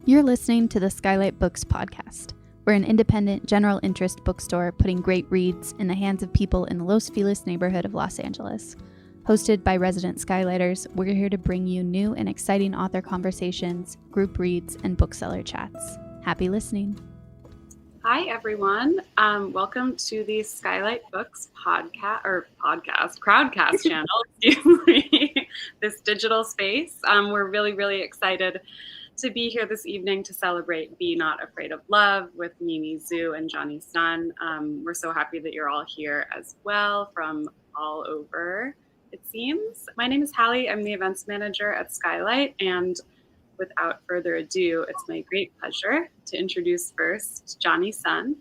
You're listening to the Skylight Books podcast. We're an independent, general interest bookstore putting great reads in the hands of people in the Los Feliz neighborhood of Los Angeles. Hosted by resident Skylighters, we're here to bring you new and exciting author conversations, group reads, and bookseller chats. Happy listening. Hi, everyone. Welcome to the Skylight Books Crowdcast channel, excuse me, this digital space. We're really excited to be here this evening to celebrate Be Not Afraid of Love with Mimi, Zhu, and Jonny Sun. We're so happy that you're all here as well from all over, it seems. My name is Halley. I'm the events manager at Skylight, and without further ado, it's my great pleasure to introduce first Jonny Sun.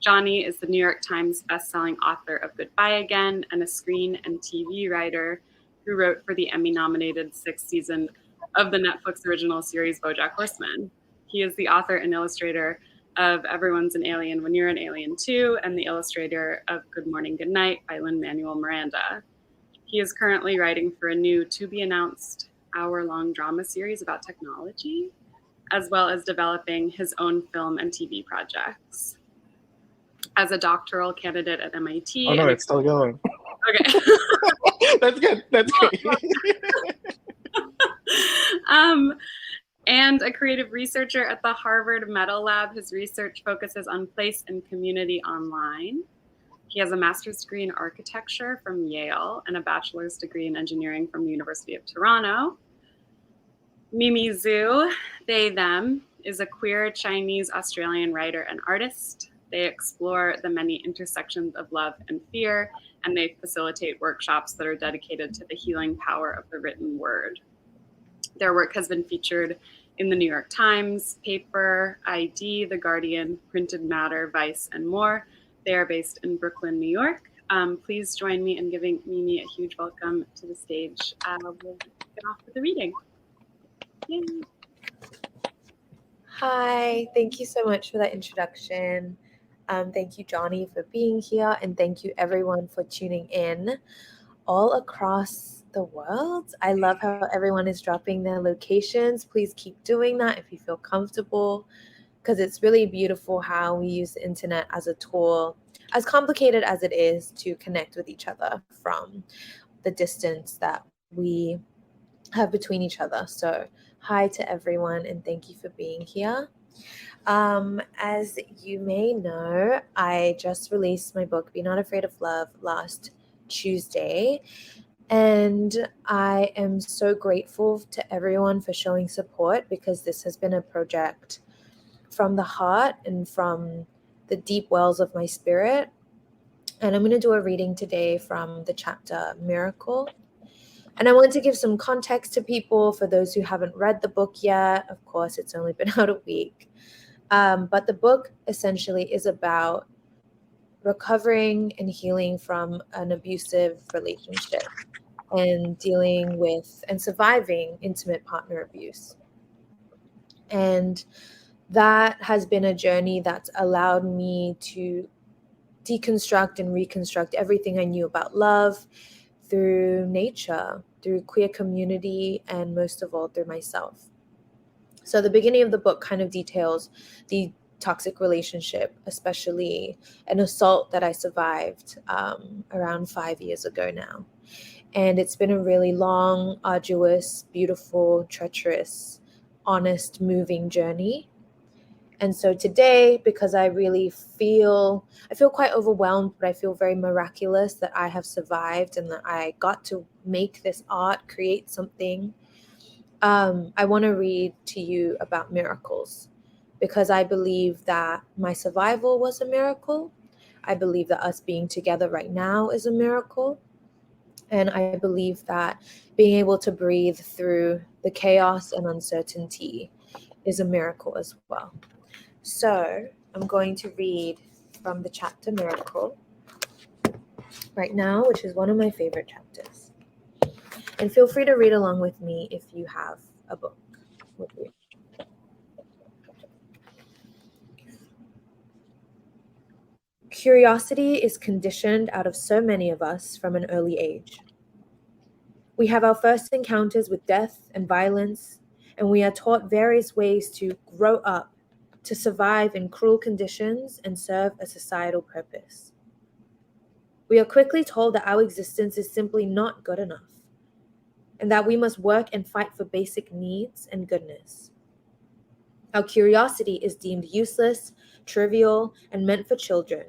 Jonny is the New York Times bestselling author of Goodbye Again and a screen and TV writer who wrote for the Emmy-nominated 6th season of the Netflix original series BoJack Horseman. He is the author and illustrator of Everyone's an Alien When You're an Alien Too, and the illustrator of Good Morning, Good Night by Lin-Manuel Miranda. He is currently writing for a new to-be-announced hour-long drama series about technology, as well as developing his own film and TV projects. As a doctoral candidate at MIT. Oh no, it's still going. Okay. That's good. That's great. And a creative researcher at the Harvard Metal Lab. His research focuses on place and community online. He has a master's degree in architecture from Yale and a bachelor's degree in engineering from the University of Toronto. Mimi Zhu, they, them, is a queer Chinese-Australian writer and artist. They explore the many intersections of love and fear, and they facilitate workshops that are dedicated to the healing power of the written word. Their work has been featured in the New York Times, Paper, ID, The Guardian, Printed Matter, Vice, and more. They are based in Brooklyn, New York. Please join me in giving Mimi a huge welcome to the stage. We'll get off with the reading. Yay. Hi, thank you so much for that introduction. Thank you, Jonny, for being here, and thank you everyone for tuning in all across the world. I love how everyone is dropping their locations. Please keep doing that if you feel comfortable, because it's really beautiful how we use the internet as a tool, as complicated as it is, to connect with each other from the distance that we have between each other. So hi to everyone, and thank you for being here. As you may know, I just released my book, Be Not Afraid of Love, last Tuesday. And I am so grateful to everyone for showing support, because this has been a project from the heart and from the deep wells of my spirit. And I'm going to do a reading today from the chapter Miracle. And I want to give some context to people for those who haven't read the book yet. Of course, it's only been out a week. But the book essentially is about recovering and healing from an abusive relationship and dealing with and surviving intimate partner abuse. And that has been a journey that's allowed me to deconstruct and reconstruct everything I knew about love through nature, through queer community, and most of all through myself. So the beginning of the book kind of details the toxic relationship, especially an assault that I survived around 5 years ago now. And it's been a really long, arduous, beautiful, treacherous, honest, moving journey. And so today, because I feel quite overwhelmed, but I feel very miraculous that I have survived and that I got to make this art, create something. I want to read to you about miracles, because I believe that my survival was a miracle. I believe that us being together right now is a miracle. And I believe that being able to breathe through the chaos and uncertainty is a miracle as well. So I'm going to read from the chapter Miracle right now, which is one of my favorite chapters. And feel free to read along with me if you have a book with you. Curiosity is conditioned out of so many of us from an early age. We have our first encounters with death and violence, and we are taught various ways to grow up, to survive in cruel conditions and serve a societal purpose. We are quickly told that our existence is simply not good enough, and that we must work and fight for basic needs and goodness. Our curiosity is deemed useless, trivial, and meant for children,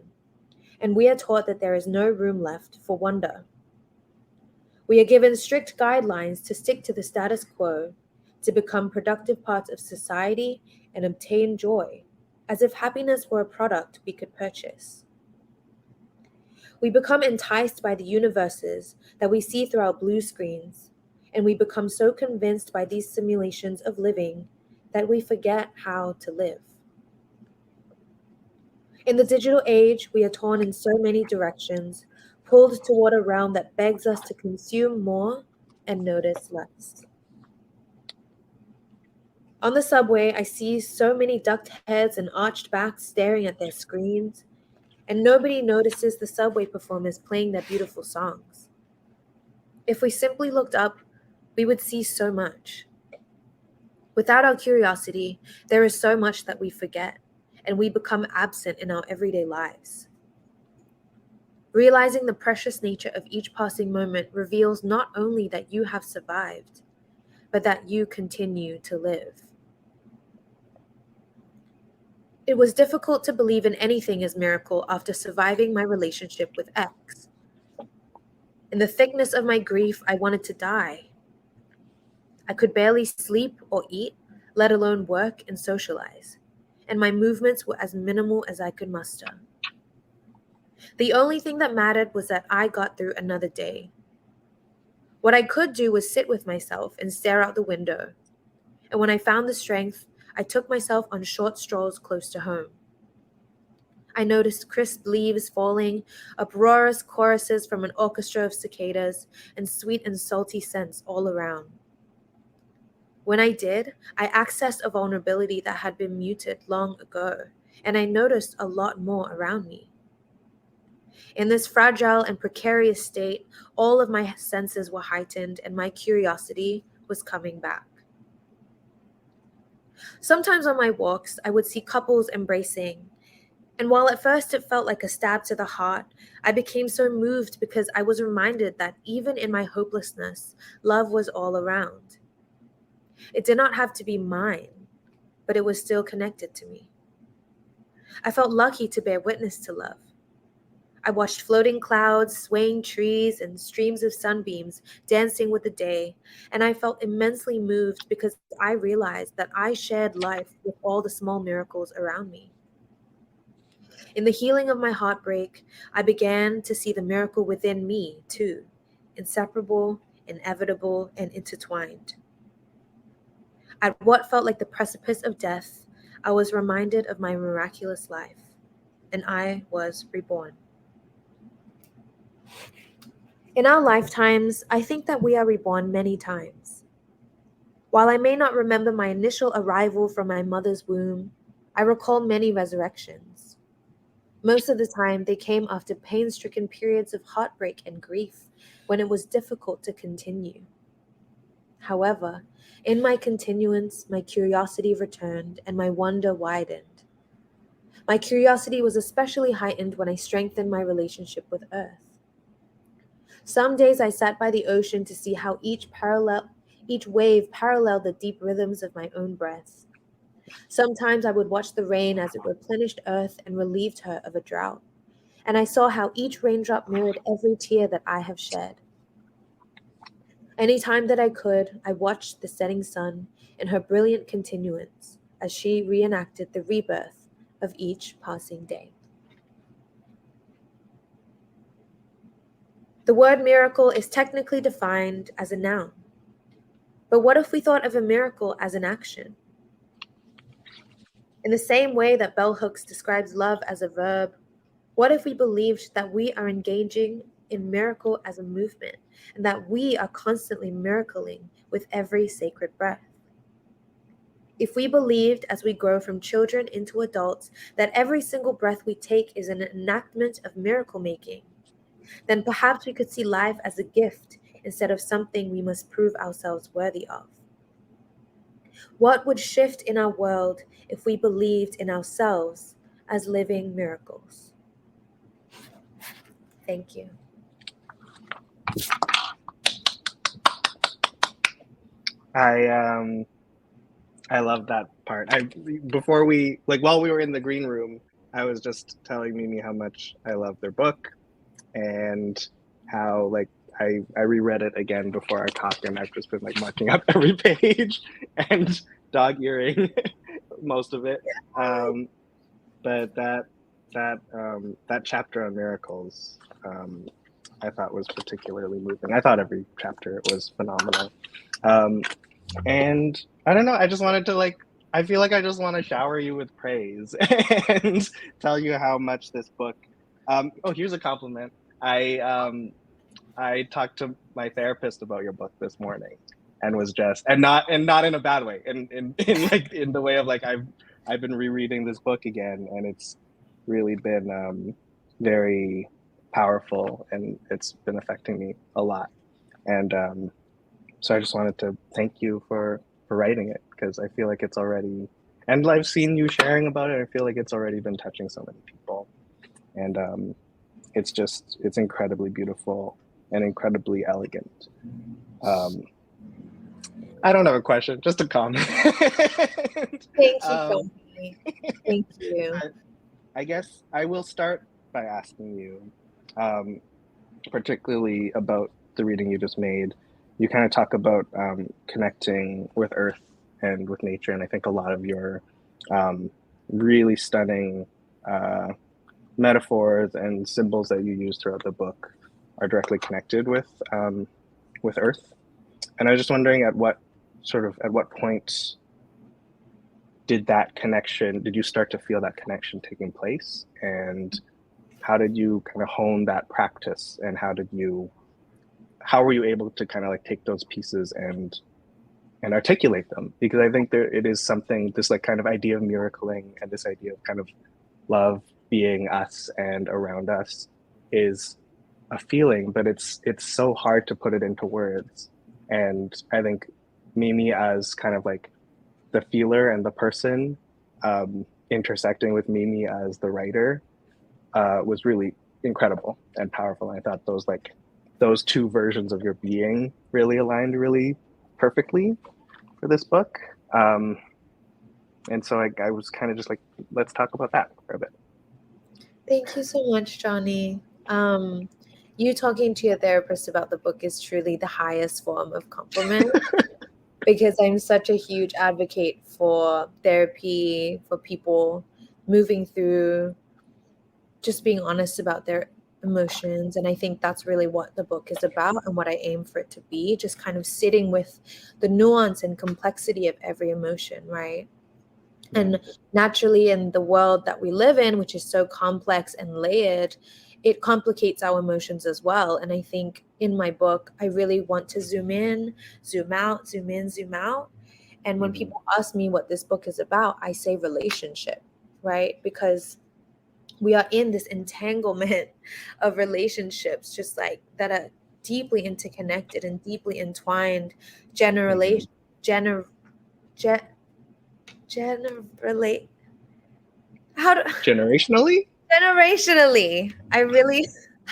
and we are taught that there is no room left for wonder. We are given strict guidelines to stick to the status quo, to become productive parts of society and obtain joy, as if happiness were a product we could purchase. We become enticed by the universes that we see through our blue screens, and we become so convinced by these simulations of living that we forget how to live. In the digital age, we are torn in so many directions, pulled toward a realm that begs us to consume more and notice less. On the subway, I see so many ducked heads and arched backs staring at their screens, and nobody notices the subway performers playing their beautiful songs. If we simply looked up, we would see so much. Without our curiosity, there is so much that we forget, and we become absent in our everyday lives. Realizing the precious nature of each passing moment reveals not only that you have survived, but that you continue to live. It was difficult to believe in anything as miracle after surviving my relationship with X. In the thickness of my grief, I wanted to die. I could barely sleep or eat, let alone work and socialize, and my movements were as minimal as I could muster. The only thing that mattered was that I got through another day. What I could do was sit with myself and stare out the window, and when I found the strength, I took myself on short strolls close to home. I noticed crisp leaves falling, uproarious choruses from an orchestra of cicadas, and sweet and salty scents all around. When I did, I accessed a vulnerability that had been muted long ago, and I noticed a lot more around me. In this fragile and precarious state, all of my senses were heightened and my curiosity was coming back. Sometimes on my walks, I would see couples embracing, and while at first it felt like a stab to the heart, I became so moved because I was reminded that even in my hopelessness, love was all around. It did not have to be mine, but it was still connected to me. I felt lucky to bear witness to love. I watched floating clouds, swaying trees, and streams of sunbeams dancing with the day, and I felt immensely moved because I realized that I shared life with all the small miracles around me. In the healing of my heartbreak, I began to see the miracle within me, too, inseparable, inevitable, and intertwined. At what felt like the precipice of death, I was reminded of my miraculous life, and I was reborn. In our lifetimes, I think that we are reborn many times. While I may not remember my initial arrival from my mother's womb, I recall many resurrections. Most of the time, they came after pain-stricken periods of heartbreak and grief, when it was difficult to continue. However, in my continuance, my curiosity returned and my wonder widened. My curiosity was especially heightened when I strengthened my relationship with Earth. Some days I sat by the ocean to see how each wave paralleled the deep rhythms of my own breath. Sometimes I would watch the rain as it replenished Earth and relieved her of a drought, and I saw how each raindrop mirrored every tear that I have shed. Any time that I could, I watched the setting sun in her brilliant continuance as she reenacted the rebirth of each passing day. The word miracle is technically defined as a noun. But what if we thought of a miracle as an action? In the same way that bell hooks describes love as a verb, what if we believed that we are engaging in miracle as a movement and that we are constantly miracling with every sacred breath? If we believed as we grow from children into adults that every single breath we take is an enactment of miracle making, then perhaps we could see life as a gift instead of something we must prove ourselves worthy of. What would shift in our world if we believed in ourselves as living miracles? Thank you. I love that part. While we were in the green room, I was just telling Mimi how much I love their book, and how I reread it again before our talk, and I've just been marking up every page and dog earing most of it. But that chapter on miracles, I thought was particularly moving. I thought every chapter was phenomenal. And I don't know, I just wanted to I feel like I just want to shower you with praise and tell you how much this book. Here's a compliment. I talked to my therapist about your book this morning, and was just not in a bad way, in the way of I've been rereading this book again, and it's really been very powerful, and it's been affecting me a lot. And so I just wanted to thank you for writing it, because I feel like it's already, and I've seen you sharing about it, I feel like it's already been touching so many people. And it's incredibly beautiful and incredibly elegant. I don't have a question, just a comment. Thank you, Jonny. Thank you. I guess I will start by asking you, particularly about the reading you just made. You kind of talk about connecting with Earth and with nature, and I think a lot of your really stunning metaphors and symbols that you use throughout the book are directly connected with Earth. And I was just wondering at what point did you start to feel that connection taking place, and how did you kind of hone that practice, and how were you able to kind of take those pieces and articulate them? Because I think it is something, this kind of idea of miracling, and this idea of kind of love being us and around us is a feeling, but it's so hard to put it into words. And I think Mimi, as kind of the feeler and the person, intersecting with Mimi as the writer, was really incredible and powerful. And I thought those two versions of your being really aligned really perfectly for this book. And so I was kind of just let's talk about that for a bit. Thank you so much, Jonny. You talking to your therapist about the book is truly the highest form of compliment, because I'm such a huge advocate for therapy, for people moving through just being honest about their emotions. And I think that's really what the book is about, and what I aim for it to be, just kind of sitting with the nuance and complexity of every emotion, right? And naturally, in the world that we live in, which is so complex and layered, it complicates our emotions as well. And I think in my book, I really want to zoom in, zoom out, zoom in, zoom out. And when people ask me what this book is about, I say relationship, right? Because we are in this entanglement of relationships, just that are deeply interconnected and deeply entwined, generationally.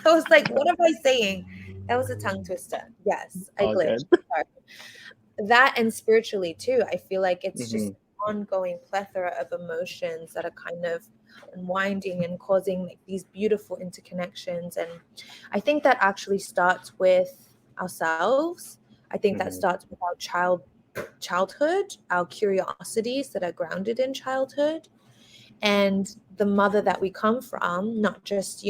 I was like, what am I saying? That was a tongue twister. Yes, I glitched. That, and spiritually too. I feel like it's just an ongoing plethora of emotions that are kind of unwinding and causing these beautiful interconnections. And I think that actually starts with ourselves. I think that starts with our childhood, our curiosities that are grounded in childhood, and the mother that we come from, not just,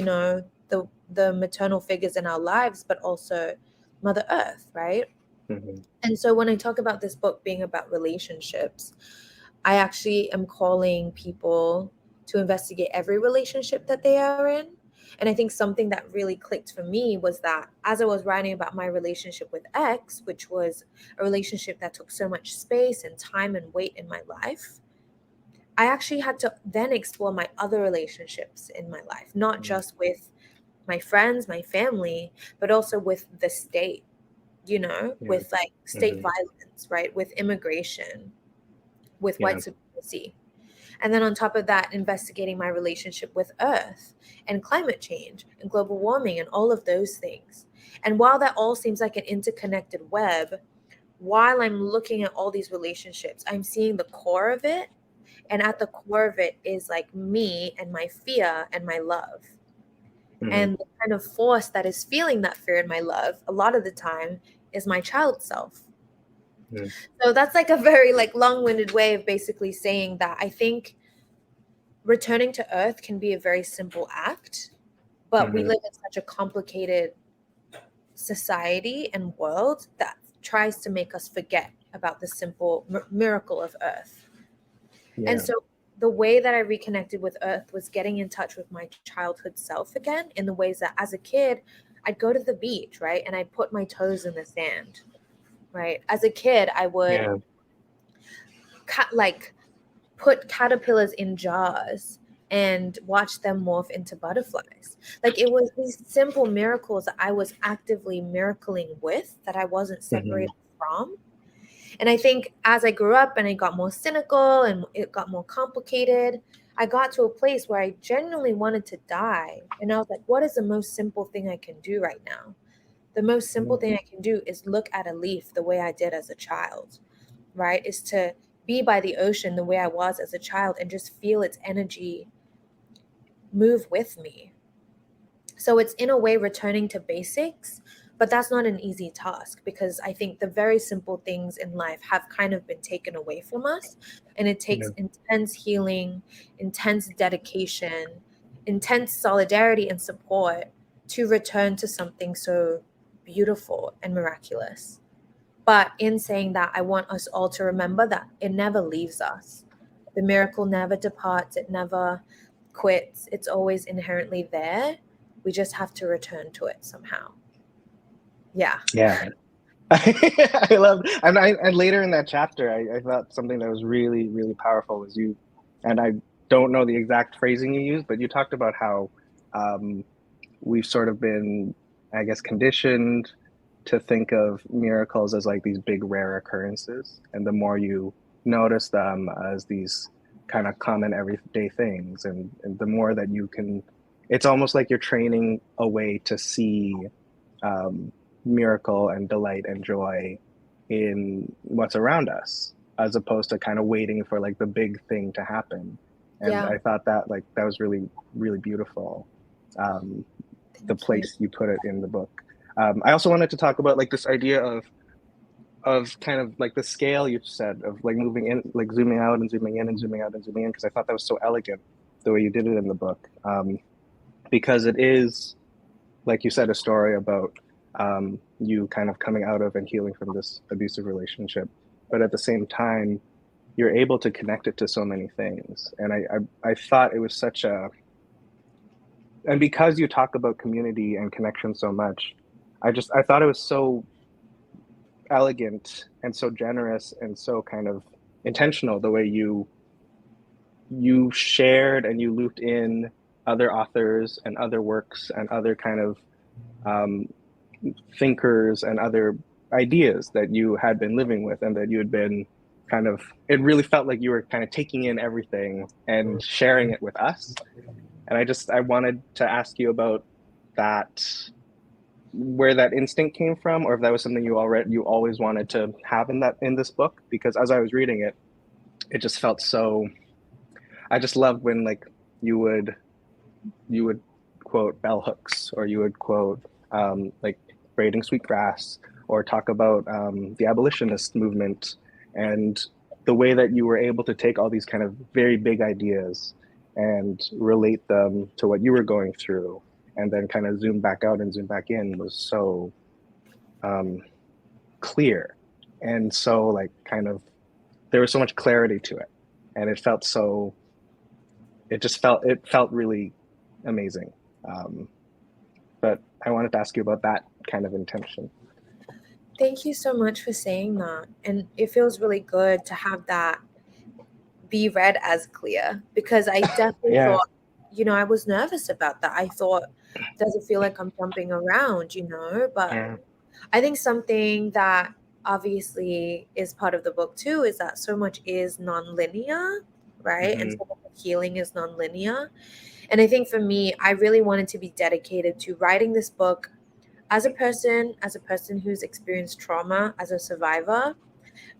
the maternal figures in our lives, but also Mother Earth, right? And so when I talk about this book being about relationships, I actually am calling people to investigate every relationship that they are in. And I think something that really clicked for me was that as I was writing about my relationship with X, which was a relationship that took so much space and time and weight in my life, I actually had to then explore my other relationships in my life, not just with my friends, my family, but also with the state, with state violence, right? With immigration, with white supremacy. And then on top of that, investigating my relationship with Earth and climate change and global warming and all of those things. And while that all seems like an interconnected web, while I'm looking at all these relationships, I'm seeing the core of it. And at the core of it is like me and my fear and my love. Mm-hmm. And the kind of force that is feeling that fear and my love a lot of the time is my child self. Mm-hmm. So that's like a very like long-winded way of basically saying that I think returning to Earth can be a very simple act, but we live in such a complicated society and world that tries to make us forget about the simple miracle of Earth. And so the way that I reconnected with Earth was getting in touch with my childhood self again, in the ways that as a kid, I'd go to the beach, right? And I'd put my toes in the sand, right? As a kid, I would put caterpillars in jars and watch them morph into butterflies. Like it was these simple miracles that I was actively miracling with, that I wasn't separated from. And I think as I grew up and I got more cynical and it got more complicated, I got to a place where I genuinely wanted to die. And I was like, what is the most simple thing I can do right now? The most simple thing I can do is look at a leaf the way I did as a child, right? Is to be by the ocean the way I was as a child and just feel its energy move with me. So it's in a way returning to basics, but that's not an easy task, because I think the very simple things in life have kind of been taken away from us, and it takes intense healing, intense dedication, intense solidarity and support to return to something so beautiful and miraculous. But in saying that, I want us all to remember that it never leaves us. The miracle never departs. It never quits. It's always inherently there. We just have to return to it somehow. Yeah. I love, and later in that chapter, I thought something that was really, really powerful was you, and I don't know the exact phrasing you used, but you talked about how we've sort of been, I guess, conditioned to think of miracles as like these big rare occurrences, and the more you notice them as these kind of common everyday things, and the more that you can, it's almost like you're training a way to see miracle and delight and joy in what's around us, as opposed to kind of waiting for like the big thing to happen. And I thought that like that was really, really beautiful, the place you put it in the book. I also wanted to talk about like this idea of kind of like the scale you said of like moving in, like zooming out and zooming in and zooming out and zooming in, because I thought that was so elegant the way you did it in the book, because it is, like you said, a story about you kind of coming out of and healing from this abusive relationship, but at the same time you're able to connect it to so many things. And I thought it was such a, and because you talk about community and connection so much, I thought it was so elegant and so generous and so kind of intentional the way you shared and you looped in other authors and other works and other kind of thinkers and other ideas that you had been living with, and that you had been kind of, it really felt like you were kind of taking in everything and sharing it with us. And I wanted to ask you about that, where that instinct came from, or if that was something you always wanted to have in this book. Because as I was reading it, it just felt so, I just loved when like you would quote bell hooks, or you would quote like braiding sweetgrass, or talk about the abolitionist movement, and the way that you were able to take all these kind of very big ideas and relate them to what you were going through, and then kind of zoom back out and zoom back in was so clear. And so like kind of, there was so much clarity to it, and it felt really amazing. But I wanted to ask you about that kind of intention. Thank you so much for saying that. And it feels really good to have that be read as clear, because I definitely thought, I was nervous about that. I thought, does it feel like I'm jumping around, but I think something that obviously is part of the book too, is that so much is non-linear, right? And so much of healing is non-linear. And I think for me, I really wanted to be dedicated to writing this book as a person who's experienced trauma, as a survivor,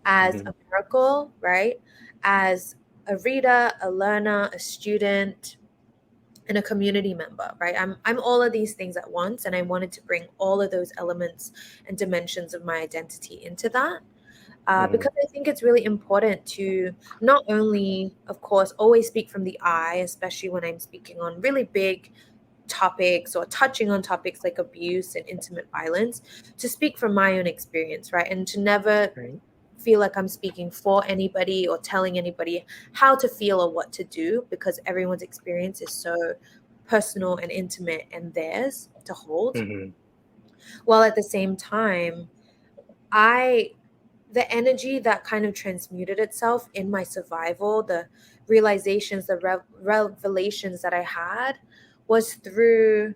as a miracle, right? As a reader, a learner, a student, and a community member, right? I'm all of these things at once, and I wanted to bring all of those elements and dimensions of my identity into that. Because I think it's really important to not only, of course, always speak from the I, especially when I'm speaking on really big topics or touching on topics like abuse and intimate violence, to speak from my own experience, right? And to never feel like I'm speaking for anybody or telling anybody how to feel or what to do, because everyone's experience is so personal and intimate and theirs to hold. While at the same time, the energy that kind of transmuted itself in my survival, the realizations, the revelations that I had, was through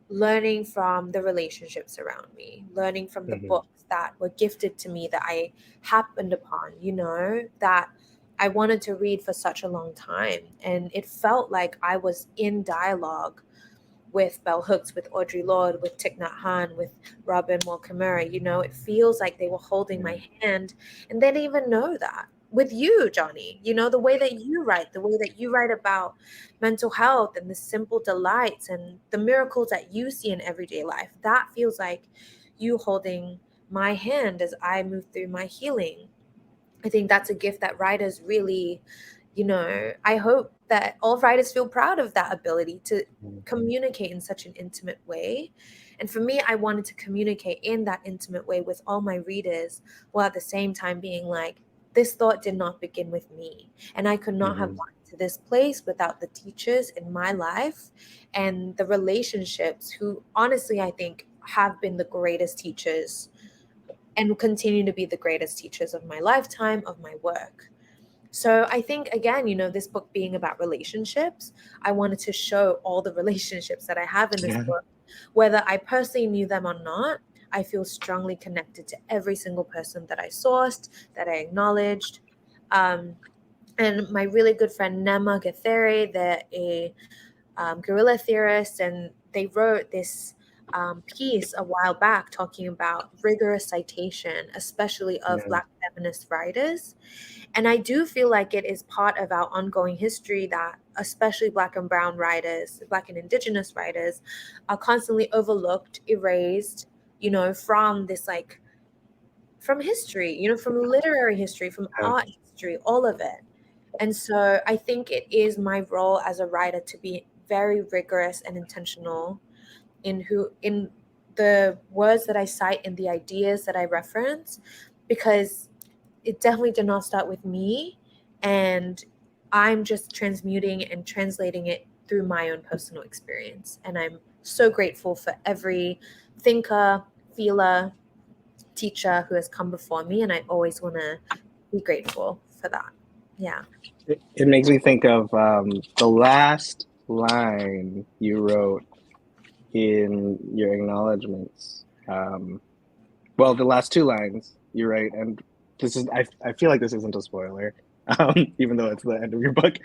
learning from the relationships around me, learning from the books that were gifted to me, that I happened upon, that I wanted to read for such a long time. And it felt like I was in dialogue with Bell Hooks, with Audre Lorde, with Thich Nhat Hanh, with Robin Wall Kimmerer. It feels like they were holding my hand, and they didn't even know that. With you, Jonny, the way that you write about mental health and the simple delights and the miracles that you see in everyday life, that feels like you holding my hand as I move through my healing. I think that's a gift that writers really, I hope that all writers feel proud of that ability to communicate in such an intimate way. And for me, I wanted to communicate in that intimate way with all my readers, while at the same time being like, this thought did not begin with me. And I could not have gotten to this place without the teachers in my life and the relationships who, honestly, I think have been the greatest teachers and will continue to be the greatest teachers of my lifetime, of my work. So I think, again, this book being about relationships, I wanted to show all the relationships that I have in this book. Whether I personally knew them or not, I feel strongly connected to every single person that I sourced, that I acknowledged. And my really good friend Nema Gethere, they're a guerrilla theorist, and they wrote this piece a while back talking about rigorous citation, especially of Black feminist writers. And I do feel like it is part of our ongoing history that especially Black and brown writers, Black and Indigenous writers, are constantly overlooked, erased, from this, from history, from literary history, from art history, all of it. And so I think it is my role as a writer to be very rigorous and intentional in the words that I cite and the ideas that I reference, because it definitely did not start with me, and I'm just transmuting and translating it through my own personal experience. And I'm so grateful for every thinker, feeler, teacher who has come before me, and I always want to be grateful for that. Yeah. It makes me think of the last line you wrote in your acknowledgements. Well, the last two lines you write, and this is, I feel like this isn't a spoiler, even though it's the end of your book.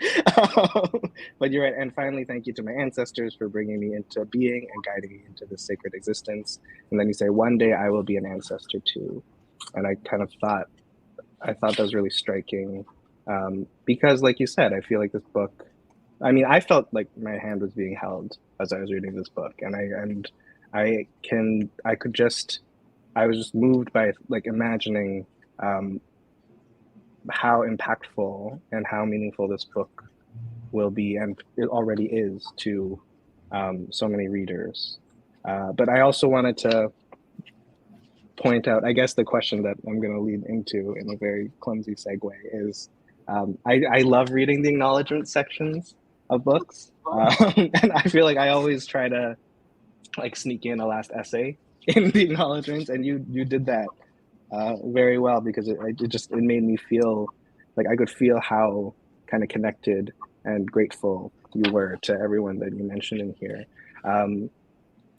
But you're right. And finally, thank you to my ancestors for bringing me into being and guiding me into this sacred existence. And then you say, one day I will be an ancestor too. And I thought that was really striking, because, like you said, I feel like this book, I felt like my hand was being held as I was reading this book, and I was just moved by imagining how impactful and how meaningful this book will be, and it already is, to so many readers. But I also wanted to point out, I guess the question that I'm going to lead into in a very clumsy segue is, I love reading the acknowledgement sections of books, and I feel like I always try to sneak in a last essay in the acknowledgements, and you did that very well, because it made me feel like I could feel how kind of connected and grateful you were to everyone that you mentioned in here.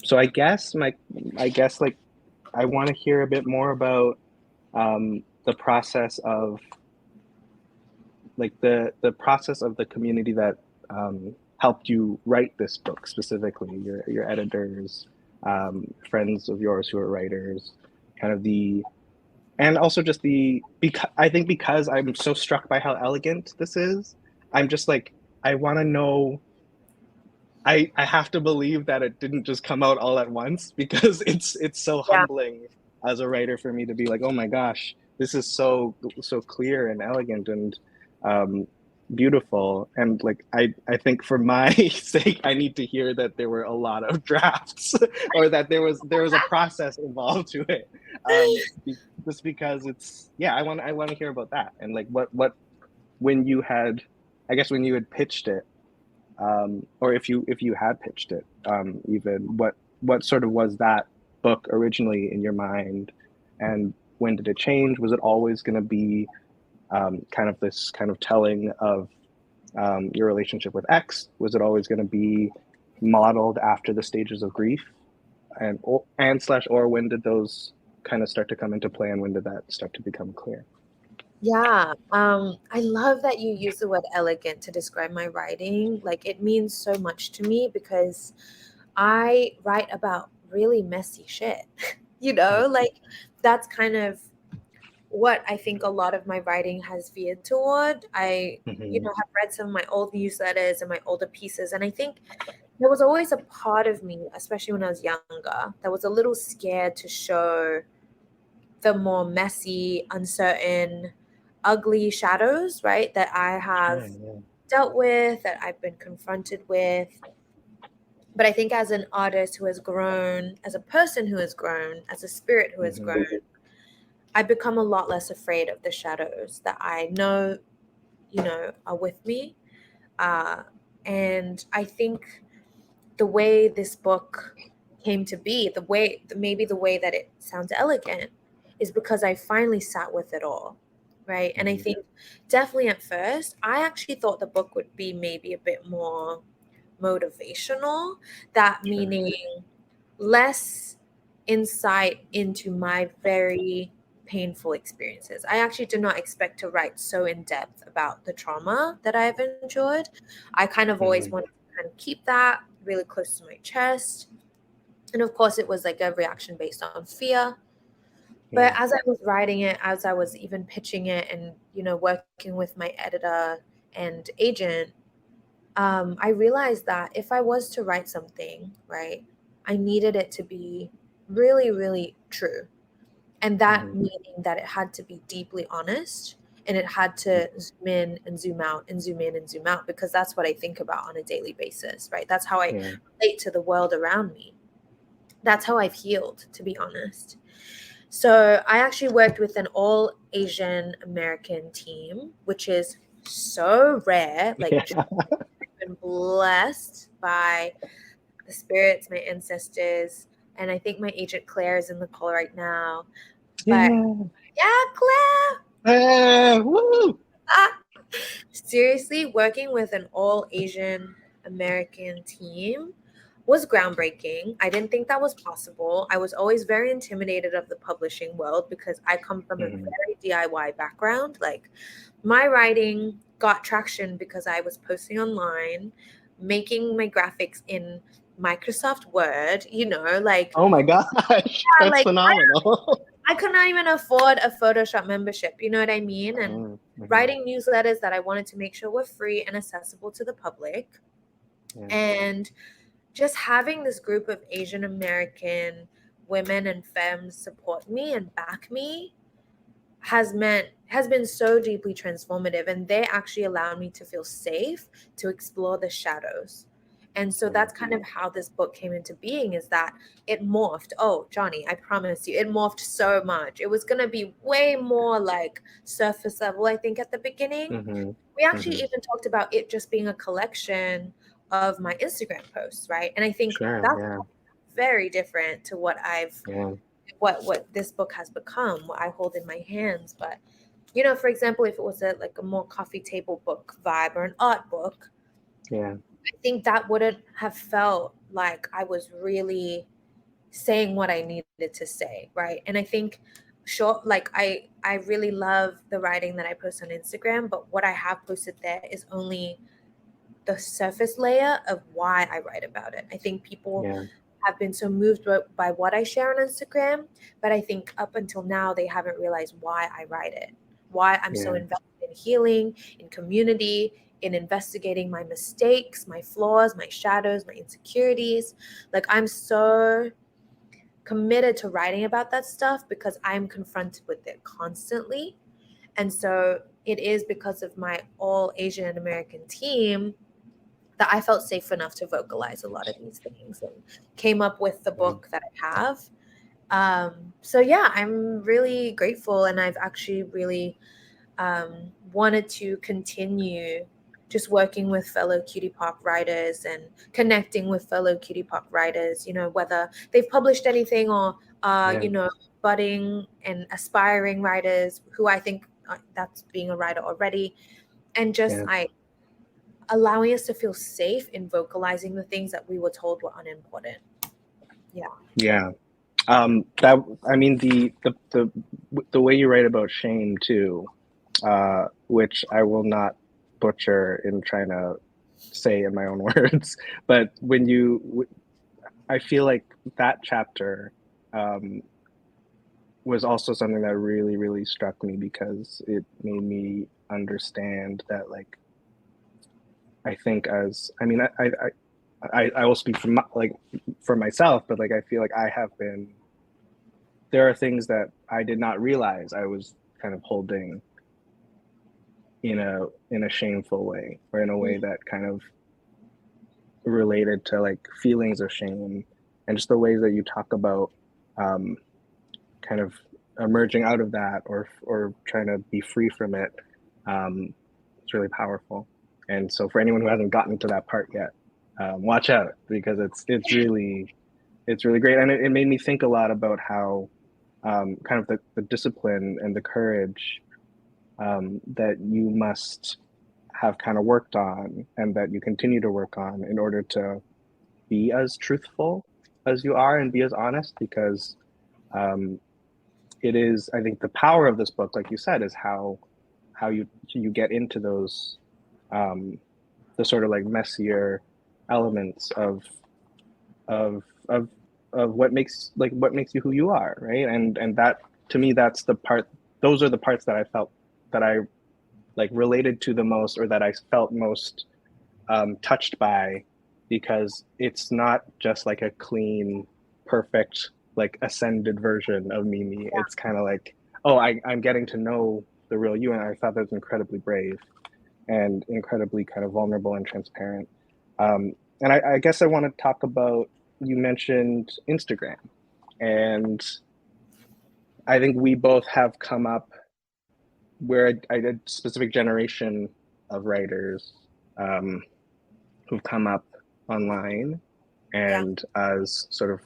So I guess I want to hear a bit more about the process of like the process of the community that helped you write this book specifically, your editors, friends of yours who are writers, kind of and also just because I think because I'm so struck by how elegant this is, I'm just like, I want to know. I have to believe that it didn't just come out all at once, because it's so Yeah. humbling as a writer for me to be like, oh my gosh, this is so clear and elegant and um, beautiful. And like I think for my sake, I need to hear that there were a lot of drafts or that there was a process involved to it. Just because I want to hear about that, and like what when you had, I guess when you had pitched it, or if you had pitched it, even what sort of was that book originally in your mind, and when did it change? Was it always going to be kind of this kind of telling of your relationship with X? Was it always going to be modeled after the stages of grief, or when did those kind of start to come into play, and when did that start to become clear? Yeah, I love that you use the word elegant to describe my writing. Like, it means so much to me because I write about really messy shit. Like, that's kind of what I think a lot of my writing has veered toward. I, Mm-hmm. have read some of my old newsletters and my older pieces, and I think there was always a part of me, especially when I was younger, that was a little scared to show the more messy, uncertain, ugly shadows, right, that I have dealt with, that I've been confronted with. But I think as an artist who has grown, as a person who has grown, as a spirit who has Mm-hmm. grown, I've become a lot less afraid of the shadows that I know, are with me. And I think the way this book came to be, maybe the way that it sounds elegant, is because I finally sat with it all, right? And I think definitely at first, I actually thought the book would be maybe a bit more motivational, that meaning less insight into my very painful experiences. I actually did not expect to write so in depth about the trauma that I've endured. I kind of always wanted to kind of keep that really close to my chest. And of course, it was like a reaction based on fear. But as I was writing it, as I was even pitching it and, working with my editor and agent, I realized that if I was to write something, right, I needed it to be really, really true. And that meaning that it had to be deeply honest, and it had to zoom in and zoom out and zoom in and zoom out, because that's what I think about on a daily basis, right? That's how I relate to the world around me. That's how I've healed, to be honest. So I actually worked with an all Asian American team, which is so rare. Like, I've been blessed by the spirits, my ancestors, and I think my agent Claire is in the call right now. But Claire! Woo! Seriously, working with an all Asian American team was groundbreaking. I didn't think that was possible. I was always very intimidated of the publishing world because I come from a very DIY background. Like, my writing got traction because I was posting online, making my graphics in Microsoft Word, like, oh my gosh, that's like, phenomenal. I could not even afford a Photoshop membership, you know what I mean? And writing newsletters that I wanted to make sure were free and accessible to the public. And just having this group of Asian American women and femmes support me and back me has been so deeply transformative. And they actually allowed me to feel safe to explore the shadows. And so that's kind of how this book came into being, is that it morphed. Oh, Jonny, I promise you, it morphed so much. It was going to be way more like surface level, I think, at the beginning. We actually even talked about it just being a collection of my Instagram posts, right? And I think that's very different to what what this book has become, what I hold in my hands. But, for example, if it was a more coffee table book vibe or an art book, I think that wouldn't have felt like I was really saying what I needed to say, right? And I think like I really love the writing that I post on Instagram, but what I have posted there is only the surface layer of why I write about it. I think people have been so moved by what I share on Instagram, but I think up until now they haven't realized why I write it, why I'm so invested in healing, in community, in investigating my mistakes, my flaws, my shadows, my insecurities. Like, I'm so committed to writing about that stuff because I'm confronted with it constantly. And so it is because of my all Asian American team that I felt safe enough to vocalize a lot of these things and came up with the book that I have. So yeah, I'm really grateful, and I've actually really wanted to continue just working with fellow cutie pop writers and connecting with fellow cutie pop writers, you know, whether they've published anything or you know, budding and aspiring writers who I think that's being a writer already, and just allowing us to feel safe in vocalizing the things that we were told were unimportant. That, I mean, the way you write about shame too, which I will not butcher in trying to say in my own words, but I feel like that chapter was also something that really, really struck me, because it made me understand that, like, I think I will speak for myself, but like, I feel like there are things that I did not realize I was kind of holding in a shameful way, or in a way that kind of related to like feelings of shame, and just the ways that you talk about kind of emerging out of that, or trying to be free from it. It's really powerful. And so for anyone who hasn't gotten to that part yet, watch out, because it's really great. And it made me think a lot about how kind of the discipline and the courage that you must have kind of worked on, and that you continue to work on, in order to be as truthful as you are and be as honest. Because it is, I think, the power of this book, like you said, is how you get into those the sort of like messier elements of what makes you who you are, right? And that, to me, those are the parts that I felt that I like related to the most, or that I felt most touched by, because it's not just like a clean, perfect, like ascended version of Mimi. It's kind of like, oh, I'm getting to know the real you, and I thought that was incredibly brave and incredibly kind of vulnerable and transparent. And I guess I want to talk about, you mentioned Instagram, and I think we both have come up where a specific generation of writers who've come up online, and as sort of,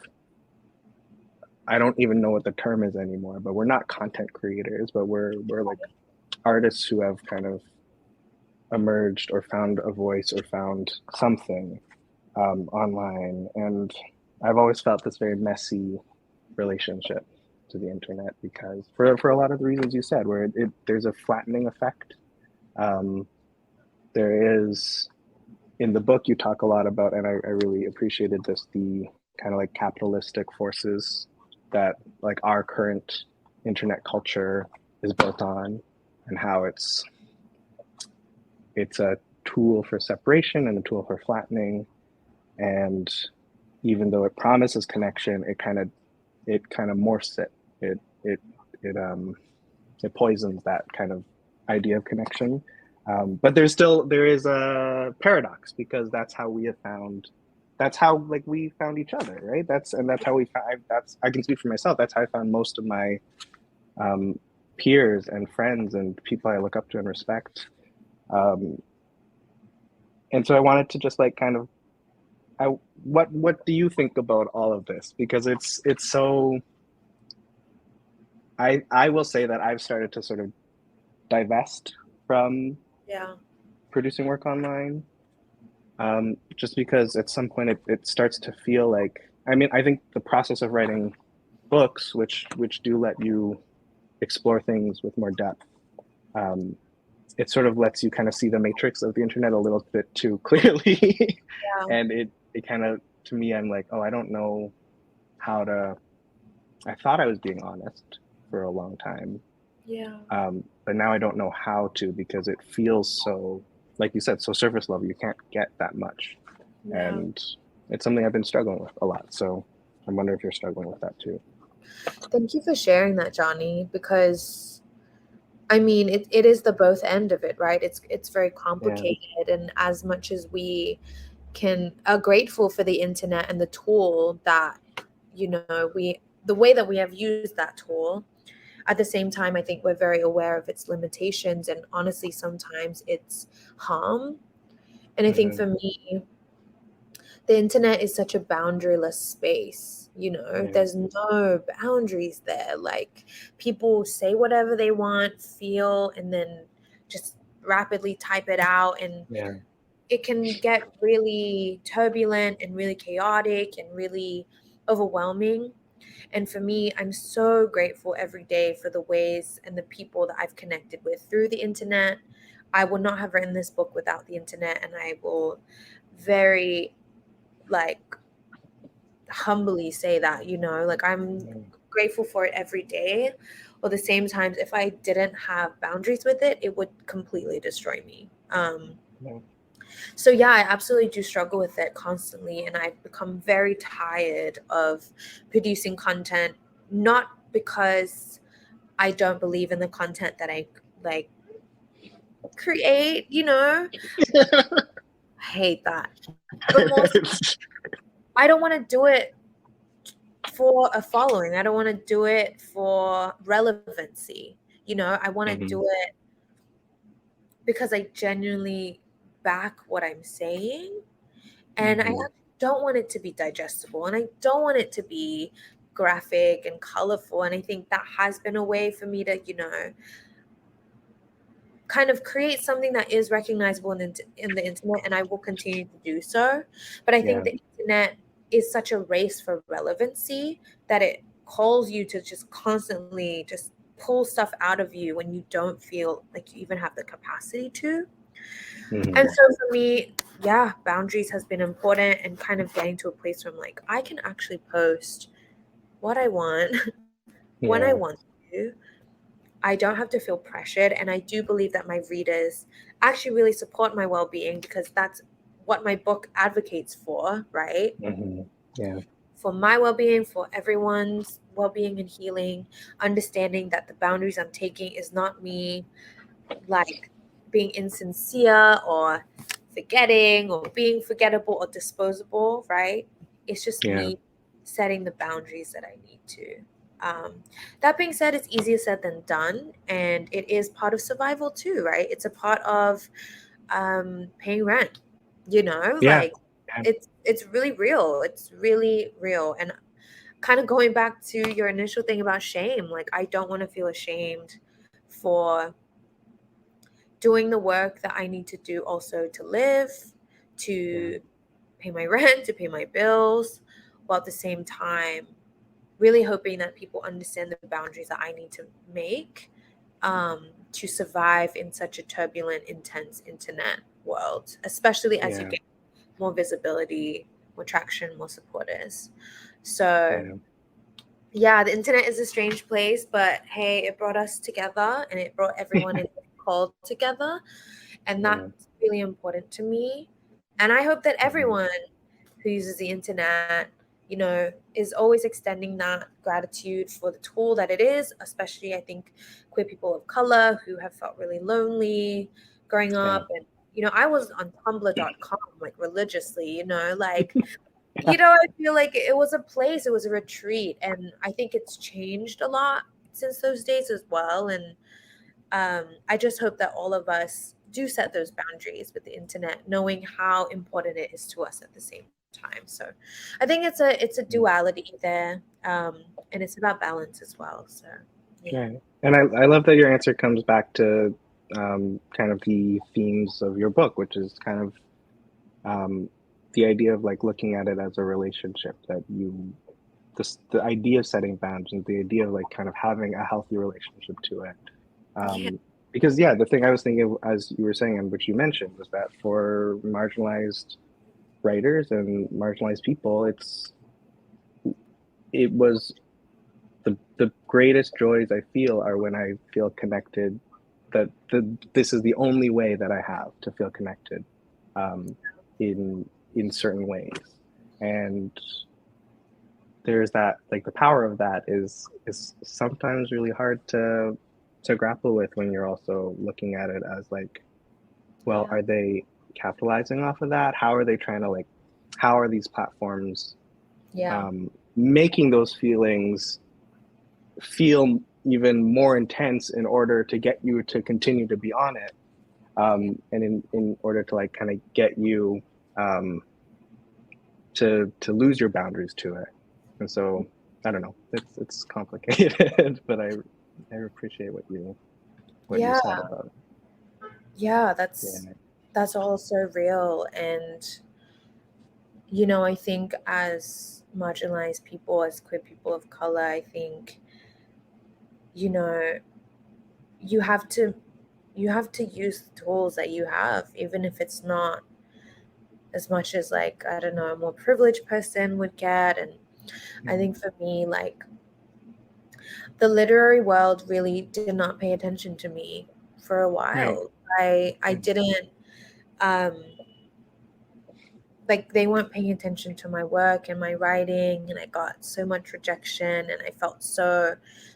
I don't even know what the term is anymore, but we're not content creators, but we're like artists who have kind of emerged, or found a voice, or found something online. And I've always felt this very messy relationship to the internet, because for a lot of the reasons you said, where there's a flattening effect. There is, in the book, you talk a lot about, and I really appreciated this, the kind of like capitalistic forces that like our current internet culture is built on, and how it's a tool for separation and a tool for flattening. And even though it promises connection, it kind of morphs it. It poisons that kind of idea of connection. But there is a paradox, because that's how we found each other, right? That's how I can speak for myself. That's how I found most of my peers and friends and people I look up to and respect. And so I wanted to just like kind of, what do you think about all of this? Because it's so, I will say that I've started to sort of divest from producing work online, just because at some point it starts to feel like I mean, I think the process of writing books, which do let you explore things with more depth, it sort of lets you kind of see the matrix of the internet a little bit too clearly. Yeah. And it kind of, to me, I'm like, oh, I don't know how to, I thought I was being honest for a long time. Yeah. But now I don't know how to, because it feels so, like you said, so surface level. You can't get that much. Yeah. And it's something I've been struggling with a lot. So I wonder if you're struggling with that too. Thank you for sharing that, Johnny, because I mean, it is the both end of it, right? It's very complicated, and as much as we are grateful for the internet and the tool that, you know, the way that we have used that tool, at the same time, I think we're very aware of its limitations and honestly, sometimes its harm. And I think for me, the internet is such a boundaryless space. You know, there's no boundaries there. Like, people say whatever they want, feel, and then just rapidly type it out. And it can get really turbulent and really chaotic and really overwhelming. And for me, I'm so grateful every day for the ways and the people that I've connected with through the internet. I would not have written this book without the internet, and I will very, like, humbly say that, you know, like, I'm grateful for it every day. At the same time, if I didn't have boundaries with it, it would completely destroy me. So yeah, I absolutely do struggle with it constantly, and I've become very tired of producing content, not because I don't believe in the content that I like create, you know. I hate that. But mostly, I don't want to do it for a following. I don't want to do it for relevancy. You know, I want to do it because I genuinely back what I'm saying. And I don't want it to be digestible, and I don't want it to be graphic and colorful. And I think that has been a way for me to, you know, kind of create something that is recognizable in the internet, and I will continue to do so. But I think the internet is such a race for relevancy that it calls you to just constantly just pull stuff out of you when you don't feel like you even have the capacity to. And so for me, yeah, boundaries has been important, and kind of getting to a place where I'm like, I can actually post what I want when I want to. I don't have to feel pressured. And I do believe that my readers actually really support my well-being, because that's what my book advocates for, right? For my well-being, for everyone's well-being and healing, understanding that the boundaries I'm taking is not me, like, being insincere or forgetting or being forgettable or disposable, right? It's just me setting the boundaries that I need to. That being said, it's easier said than done, and it is part of survival too, right? It's a part of paying rent, you know, like it's really real. It's really real. And kind of going back to your initial thing about shame, like, I don't want to feel ashamed for doing the work that I need to do also to live, to pay my rent, to pay my bills, while at the same time really hoping that people understand the boundaries that I need to make to survive in such a turbulent, intense internet world, especially as you get more visibility, more traction, more supporters. So yeah, the internet is a strange place, but hey, it brought us together, and it brought everyone in the call together. And that's really important to me. And I hope that everyone who uses the internet, you know, is always extending that gratitude for the tool that it is, especially, I think, queer people of color who have felt really lonely growing up. And, you know, I was on tumblr.com, like, religiously, you know, like, you know, I feel like it was a place, it was a retreat. And I think it's changed a lot since those days as well. And I just hope that all of us do set those boundaries with the internet, knowing how important it is to us at the same time. So I think it's a duality there, and it's about balance as well. So and I love that your answer comes back to kind of the themes of your book, which is kind of the idea of like looking at it as a relationship, that the idea of setting boundaries and the idea of like kind of having a healthy relationship to it. Because the thing I was thinking of, as you were saying, and which you mentioned, was that for marginalized writers and marginalized people, it was the greatest joys I feel are when I feel connected, that this is the only way that I have to feel connected in certain ways. And there's that, like, the power of that is sometimes really hard to grapple with when you're also looking at it as like, well, are they capitalizing off of that? How are they trying to, like, how are these platforms making those feelings feel even more intense in order to get you to continue to be on it, and in order to, like, kind of get you to lose your boundaries to it. And so I don't know, it's complicated, but I appreciate what you said about it. Yeah, that's all so real. And I think as marginalized people, as queer people of color, I think you have to use the tools that you have, even if it's not as much as, like, I don't know, a more privileged person would get. And I think for me, like, the literary world really did not pay attention to me for a while. Right. I didn't like, they weren't paying attention to my work and my writing, and I got so much rejection, and I felt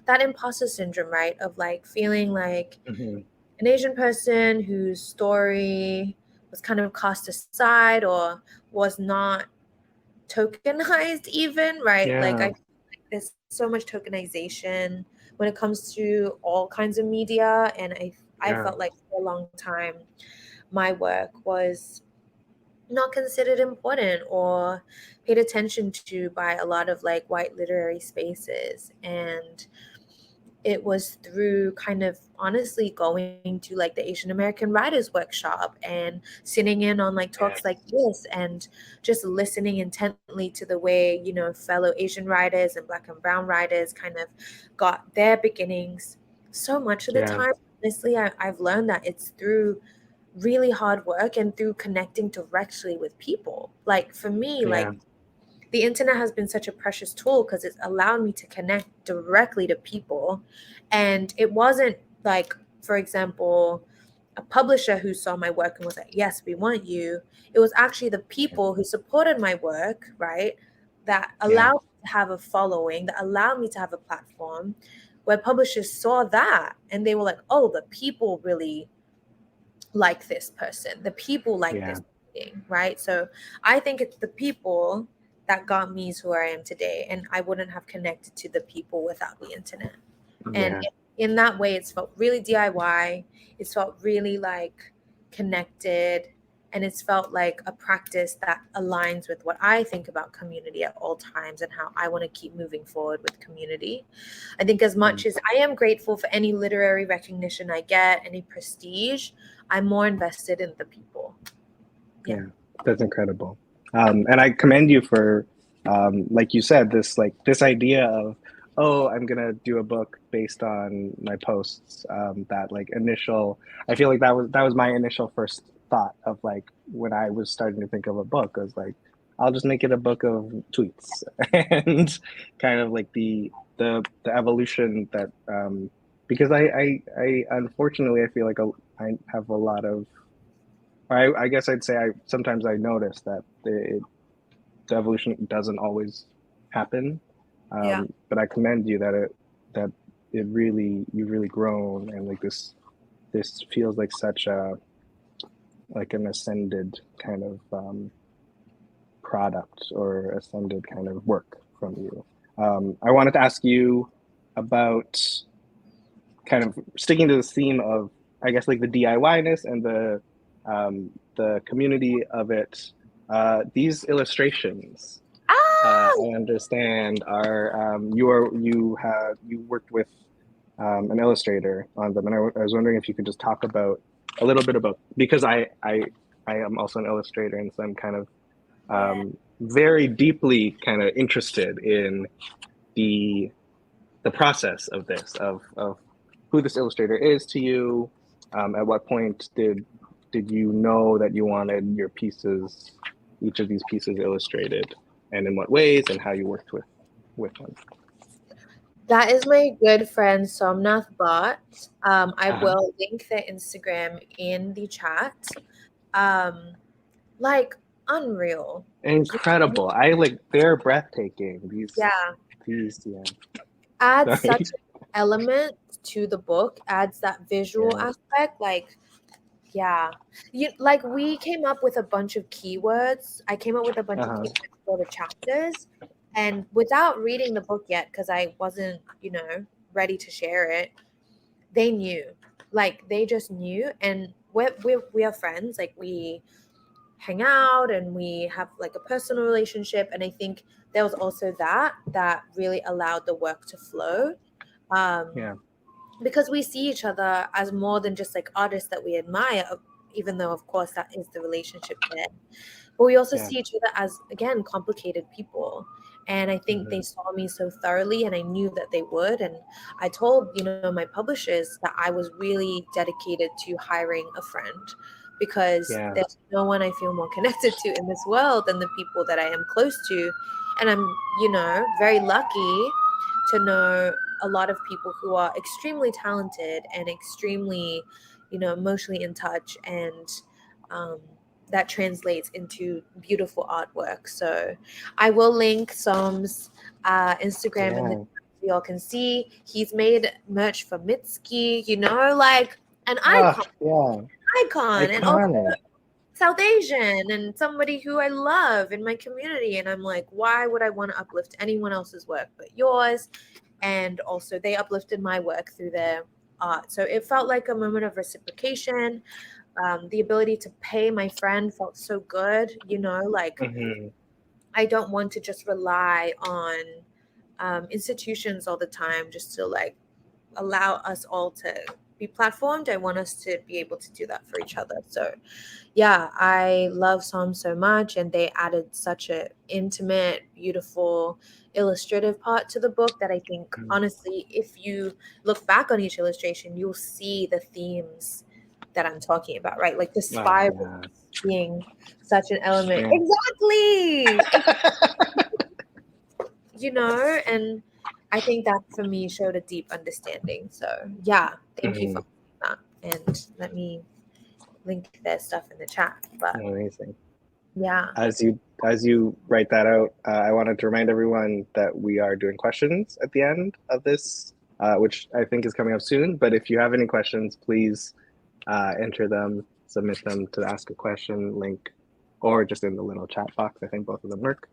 that imposter syndrome, right, of like feeling like an Asian person whose story was kind of cast aside or was not tokenized even, right? Like, I feel like there's so much tokenization when it comes to all kinds of media, and I felt like for a long time my work was not considered important or paid attention to by a lot of, like, white literary spaces. And it was through kind of honestly going to, like, the Asian American Writers Workshop and sitting in on, like, talks like this, and just listening intently to the way, fellow Asian writers and Black and brown writers kind of got their beginnings. So much of the time, honestly, I've learned that it's through really hard work and through connecting directly with people. Like, for me, like, the internet has been such a precious tool because it's allowed me to connect directly to people. And it wasn't like, for example, a publisher who saw my work and was like, yes, we want you. It was actually the people who supported my work, right, that allowed me to have a following, that allowed me to have a platform, where publishers saw that and they were like, oh, the people really like this person, the people like this thing, right? So I think it's the people that got me to where I am today, and I wouldn't have connected to the people without the internet. And in that way, it's felt really DIY. It's felt really, like, connected, and it's felt like a practice that aligns with what I think about community at all times and how I want to keep moving forward with community. I think as much as I am grateful for any literary recognition I get, any prestige, I'm more invested in the people. Yeah, that's incredible. And I commend you for, like you said, this idea of, oh, I'm gonna do a book based on my posts. That, like, initial, I feel like that was my initial first thought of, like, when I was starting to think of a book. I was like, I'll just make it a book of tweets, and kind of like the evolution that, because I unfortunately I feel like I have a lot of, I guess I'd say sometimes I notice that the evolution doesn't always happen. But I commend you that you've really grown, and, like, this feels like such a, like, an ascended kind of product, or ascended kind of work from you. I wanted to ask you about, kind of sticking to this theme of, I guess, like, the DIY-ness and the community of it. These illustrations, I understand, are you worked with an illustrator on them, and I was wondering if you could just talk about a little bit about, because I am also an illustrator, and so I'm kind of very deeply kind of interested in the process of this, of who this illustrator is to you. At what point did you know that you wanted your pieces, each of these pieces illustrated, and in what ways, and how you worked with them? That is my good friend Somnath Bhatt. I will link their Instagram in the chat. Like unreal. Incredible. They're breathtaking. These adds such an element to the book, adds that visual aspect. We came up with a bunch of keywords. I came up with a bunch of keywords for the chapters, and without reading the book yet, because I wasn't, ready to share it, they knew. They just knew, and we are friends. We hang out and we have a personal relationship, and I think there was also that really allowed the work to flow. Because we see each other as more than just artists that we admire, even though of course that is the relationship there, but we also see each other as, again, complicated people. And I think they saw me so thoroughly, and I knew that they would. And I told my publishers that I was really dedicated to hiring a friend, because there's no one I feel more connected to in this world than the people that I am close to. And I'm very lucky to know a lot of people who are extremely talented and extremely emotionally in touch, and that translates into beautiful artwork. So I will link Som's Instagram in the so y'all can see. He's made merch for Mitski, an icon. Icon, and also South Asian, and somebody who I love in my community. And I'm like, why would I want to uplift anyone else's work but yours? And also they uplifted my work through their art. So it felt like a moment of reciprocation. The ability to pay my friend felt so good, I don't want to just rely on institutions all the time just to allow us all to be platformed. I want us to be able to do that for each other. So I love Som so much, and they added such an intimate, beautiful, illustrative part to the book that I think, honestly, if you look back on each illustration, you'll see the themes that I'm talking about, right? The spiral being such an element. Exactly. And I think that for me showed a deep understanding. So thank you for that. And let me link their stuff in the chat. But amazing. Yeah. As you write that out, I wanted to remind everyone that we are doing questions at the end of this, which I think is coming up soon. But if you have any questions, please enter them, submit them to the Ask a Question link, or just in the little chat box. I think both of them work.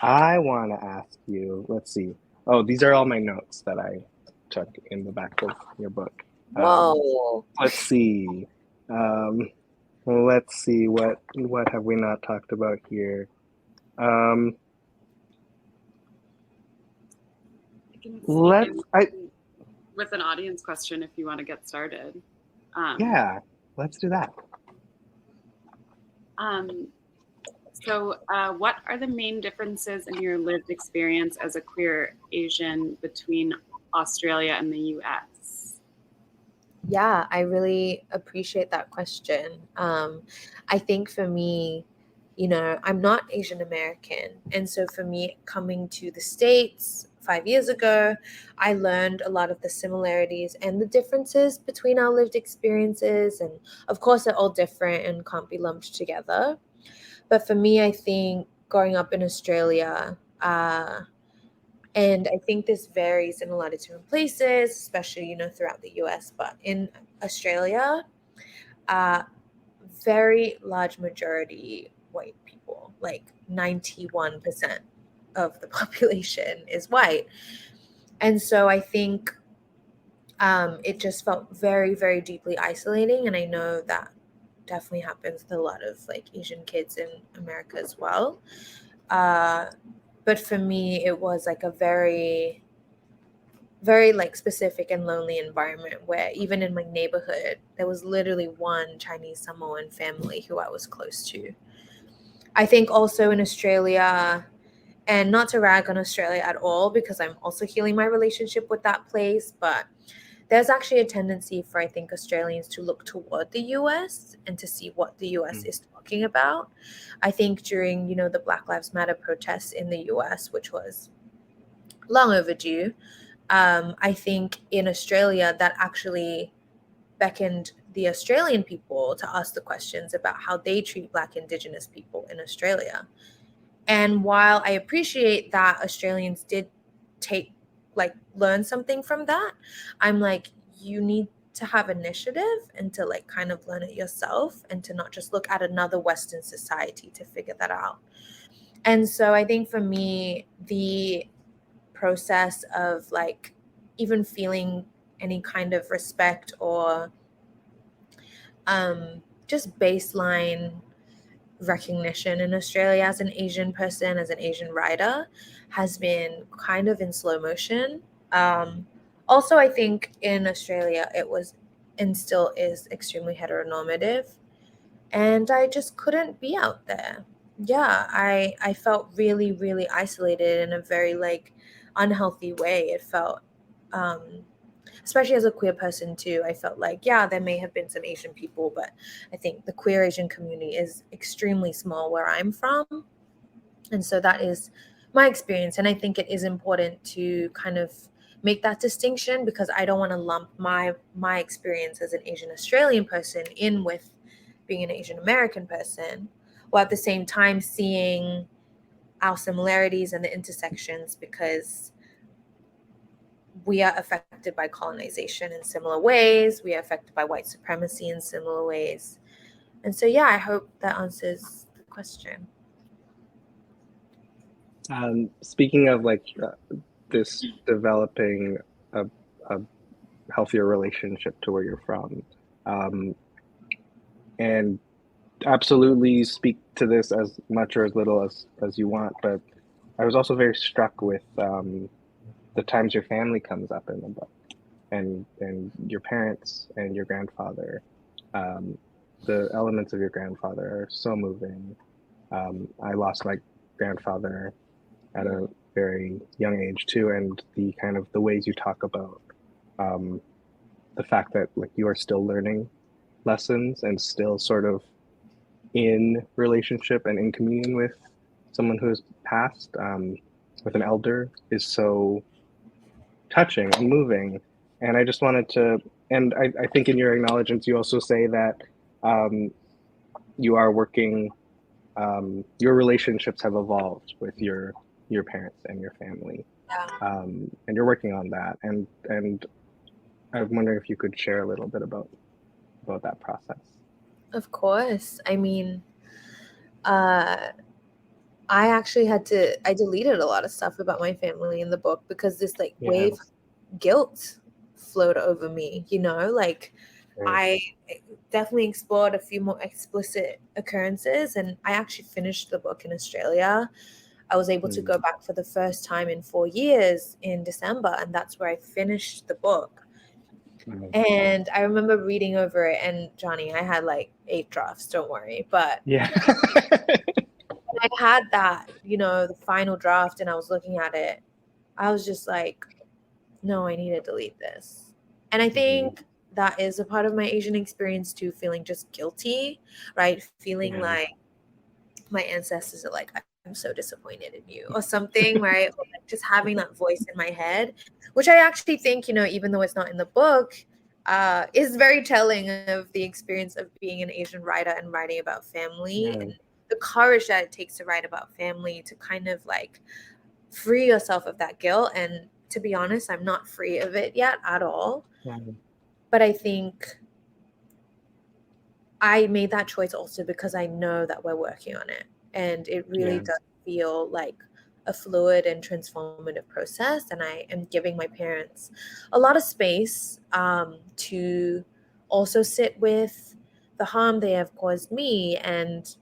I want to ask you, let's see. Oh, these are all my notes that I took in the back of your book. Whoa. Let's see. Let's see. What have we not talked about here? With an audience question, if you want to get started. Let's do that. So what are the main differences in your lived experience as a queer Asian between Australia and the US? Yeah, I really appreciate that question. I think for me, I'm not Asian American. And so for me, coming to the States 5 years ago, I learned a lot of the similarities and the differences between our lived experiences. And of course, they're all different and can't be lumped together. But for me, I think growing up in Australia, and I think this varies in a lot of different places, especially, throughout the US, but in Australia, very large majority white people, 91% of the population is white. And so I think it just felt very, very deeply isolating. And I know that definitely happens with a lot of Asian kids in America as well. But for me, it was a very, very specific and lonely environment where even in my neighborhood, there was literally one Chinese Samoan family who I was close to. I think also in Australia, and not to rag on Australia at all, because I'm also healing my relationship with that place, but there's actually a tendency for, I think, Australians to look toward the US and to see what the US is talking about. I think during, the Black Lives Matter protests in the US, which was long overdue, I think in Australia that actually beckoned the Australian people to ask the questions about how they treat Black Indigenous people in Australia. And while I appreciate that Australians did learn something from that, I'm like, you need to have initiative and to kind of learn it yourself and to not just look at another Western society to figure that out. And so I think for me, the process of even feeling any kind of respect or just baseline recognition in Australia as an Asian person, as an Asian writer, has been kind of in slow motion. Also, I think in Australia it was and still is extremely heteronormative, and I just couldn't be out there. Yeah, I felt really, really isolated in a very unhealthy way. It felt especially as a queer person too, I felt like, yeah, there may have been some Asian people, but I think the queer Asian community is extremely small where I'm from. And so that is my experience. And I think it is important to kind of make that distinction, because I don't want to lump my experience as an Asian Australian person in with being an Asian American person, while at the same time seeing our similarities and the intersections, because we are affected by colonization in similar ways. We are affected by white supremacy in similar ways. And so, yeah, I hope that answers the question. Speaking of this developing a healthier relationship to where you're from, and absolutely speak to this as much or as little as you want, but I was also very struck with the times your family comes up in the book, and your parents and your grandfather. The elements of your grandfather are so moving. I lost my grandfather at a very young age too, and the kind of the ways you talk about the fact that you are still learning lessons and still sort of in relationship and in communion with someone who has passed, with an elder, is so touching and moving. And I just wanted to, and I think in your acknowledgements you also say that you are working, your relationships have evolved with your parents and your family, and you're working on that. And I'm wondering if you could share a little bit about that process. Of course. I mean, I actually I deleted a lot of stuff about my family in the book, because this wave of guilt flowed over me, I definitely explored a few more explicit occurrences, and I actually finished the book in Australia. I was able to go back for the first time in 4 years in December, and that's where I finished the book. And I remember reading over it, and Jonny, I had 8 drafts, don't worry. But yeah, I had that, the final draft, and I was looking at it. I was just like, no, I need to delete this. And I think that is a part of my Asian experience too, feeling just guilty, right? Feeling like my ancestors are like, I'm so disappointed in you or something, right? Or just having that voice in my head, which I actually think, even though it's not in the book, is very telling of the experience of being an Asian writer and writing about family and the courage that it takes to write about family, to kind of free yourself of that guilt. And to be honest, I'm not free of it yet at all. But I think I made that choice also because I know that we're working on it. And it really does feel like a fluid and transformative process. And I am giving my parents a lot of space to also sit with the harm they have caused me, and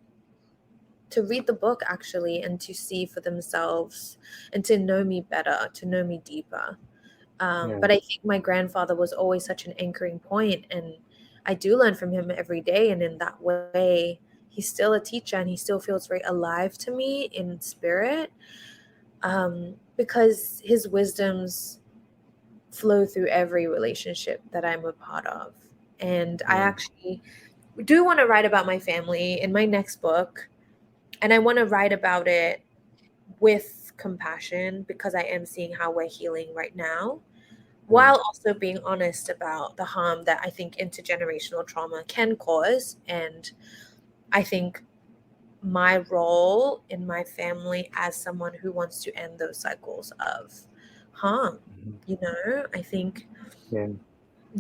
to read the book actually, and to see for themselves, and to know me better, to know me deeper. But I think my grandfather was always such an anchoring point, and I do learn from him every day. And in that way, he's still a teacher, and he still feels very alive to me in spirit, because his wisdoms flow through every relationship that I'm a part of. And I actually do want to write about my family in my next book, and I want to write about it with compassion, because I am seeing how we're healing right now, while also being honest about the harm that I think intergenerational trauma can cause. And I think my role in my family as someone who wants to end those cycles of harm, I think,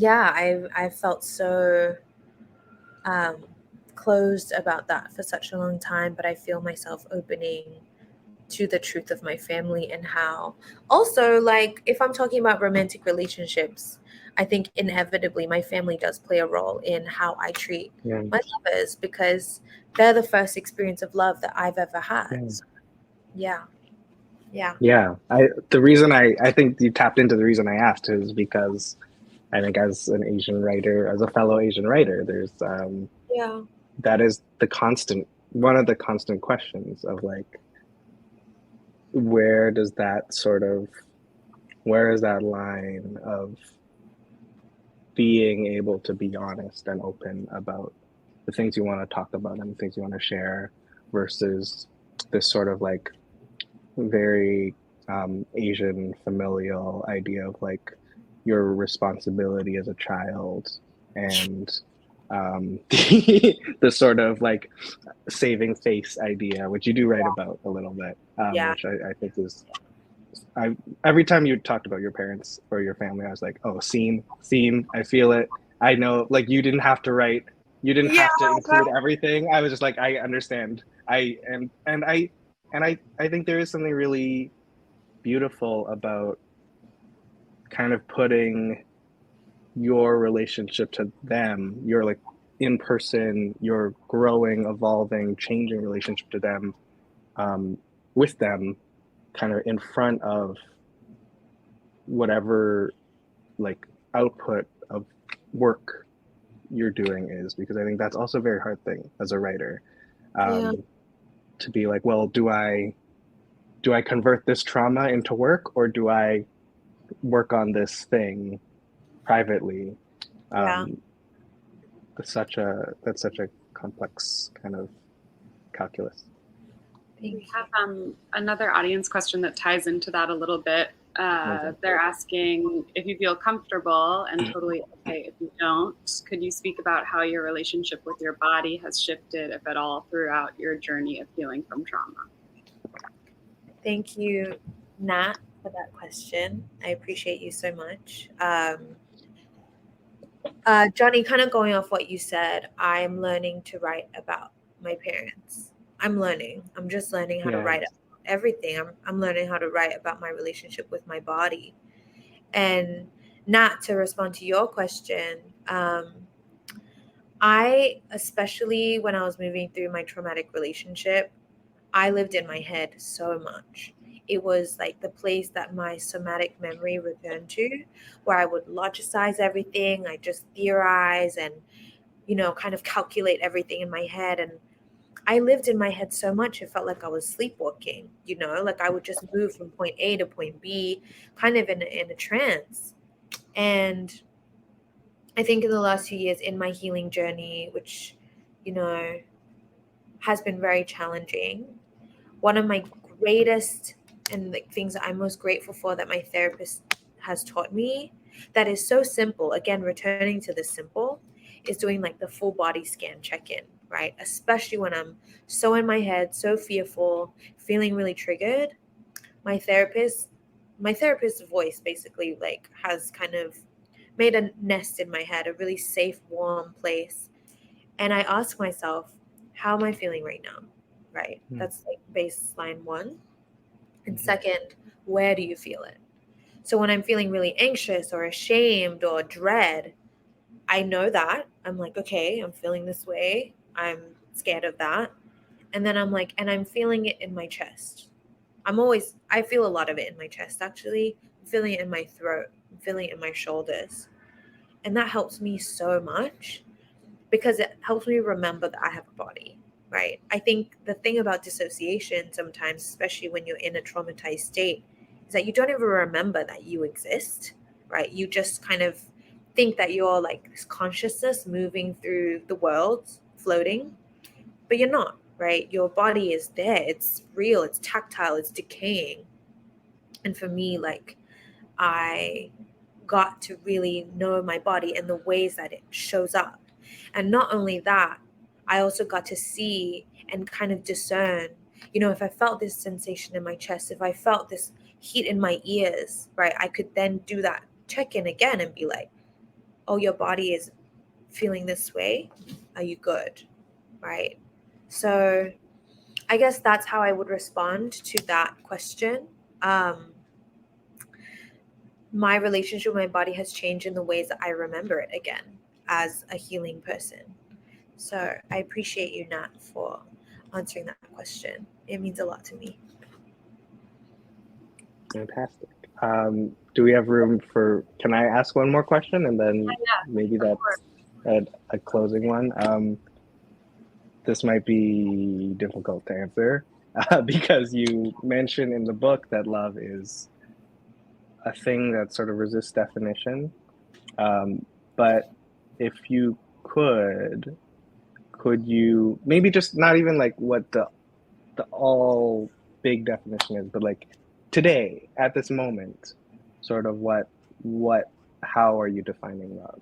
I've felt so closed about that for such a long time, but I feel myself opening to the truth of my family, and how also, like, if I'm talking about romantic relationships, I think inevitably my family does play a role in how I treat my lovers, because they're the first experience of love that I've ever had. So, yeah. The reason I think you tapped into the reason I asked is because I think as an Asian writer, as a fellow Asian writer, there's that is one of the constant questions of, like, where is that line of being able to be honest and open about the things you want to talk about and the things you want to share, versus this sort of, like, very Asian familial idea of, like, your responsibility as a child, and the sort of, like, saving face idea, which you do write about a little bit, which I think is, every time you talked about your parents or your family, I was like, oh, seen, I feel it. I know, like, you didn't have to write, you didn't have to include everything. I was just like, I understand. I think there is something really beautiful about kind of putting your relationship to them, your, like, in person, your growing, evolving, changing relationship to them, with them, kind of in front of whatever, like, output of work you're doing is, because I think that's also a very hard thing as a writer, to be like, well, do I convert this trauma into work, or do I work on this thing privately? That's such a complex kind of calculus. We have another audience question that ties into that a little bit. They're asking if you feel comfortable, and totally okay if you don't. Could you speak about how your relationship with your body has shifted, if at all, throughout your journey of healing from trauma? Thank you, Nat, for that question. I appreciate you so much. Jonny, kind of going off what you said, I'm learning to write about my parents. I'm just learning how to write about everything. I'm learning how to write about my relationship with my body. And not to respond to your question, I, especially when I was moving through my traumatic relationship, I lived in my head so much. It was like the place that my somatic memory returned to, where I would logicize everything. I just theorize and, kind of calculate everything in my head. And I lived in my head so much, it felt like I was sleepwalking, like I would just move from point A to point B, kind of in a trance. And I think in the last few years in my healing journey, which, has been very challenging, one of my greatest and the things that I'm most grateful for that my therapist has taught me, that is so simple, again, returning to the simple, is doing like the full body scan check-in, right? Especially when I'm so in my head, so fearful, feeling really triggered. My therapist's voice basically, like, has kind of made a nest in my head, a really safe, warm place. And I ask myself, how am I feeling right now? Right? That's like baseline one. And second, where do you feel it? So when I'm feeling really anxious or ashamed or dread, I know that. I'm like, okay, I'm feeling this way. I'm scared of that. And then I'm like, and I'm feeling it in my chest. I feel a lot of it in my chest, actually. I'm feeling it in my throat. I'm feeling it in my shoulders. And that helps me so much, because it helps me remember that I have a body. right? I think the thing about dissociation sometimes, especially when you're in a traumatized state, is that you don't even remember that you exist, right? You just kind of think that you're like this consciousness moving through the world, floating, but you're not, right? Your body is there. It's real. It's tactile. It's decaying. And for me, like, I got to really know my body and the ways that it shows up. And not only that, I also got to see and kind of discern, you know, if I felt this sensation in my chest, if I felt this heat in my ears, right, I could then do that check-in again and be like, oh, your body is feeling this way. Are you good? Right? So I guess that's how I would respond to that question. My relationship with my body has changed in the ways that I remember it again as a healing person. So I appreciate you, Nat, for answering that question. It means a lot to me. Fantastic. Do we have room for, can I ask one more question and then maybe that's a closing one? This might be difficult to answer because you mentioned in the book that love is a thing that sort of resists definition. But if you could you maybe just not even like what the all big definition is, but like today at this moment, sort of how are you defining love,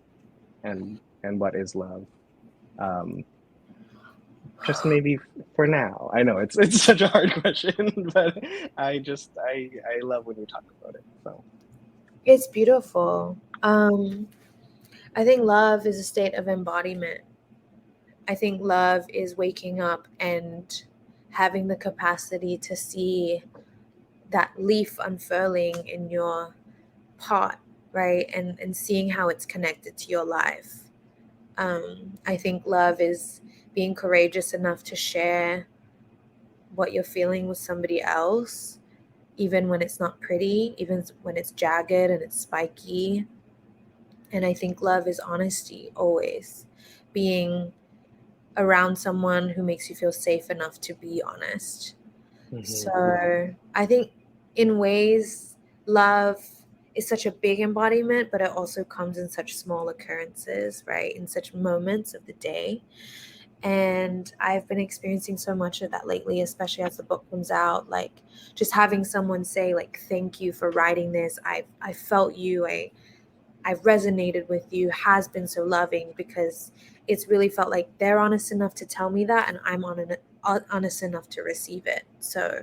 and what is love? Just maybe for now. I know it's such a hard question, but I love when you talk about it. So it's beautiful. I think love is a state of embodiment. I think love is waking up and having the capacity to see that leaf unfurling in your pot, right? And seeing how it's connected to your life. I think love is being courageous enough to share what you're feeling with somebody else, even when it's not pretty, even when it's jagged and it's spiky. And I think love is honesty, always being around someone who makes you feel safe enough to be honest. Mm-hmm. So I think in ways, love is such a big embodiment, but it also comes in such small occurrences, right? In such moments of the day. And I've been experiencing so much of that lately, especially as the book comes out, like just having someone say like, thank you for writing this. I felt you, I resonated with you, has been so loving, because it's really felt like they're honest enough to tell me that, and I'm honest enough to receive it. So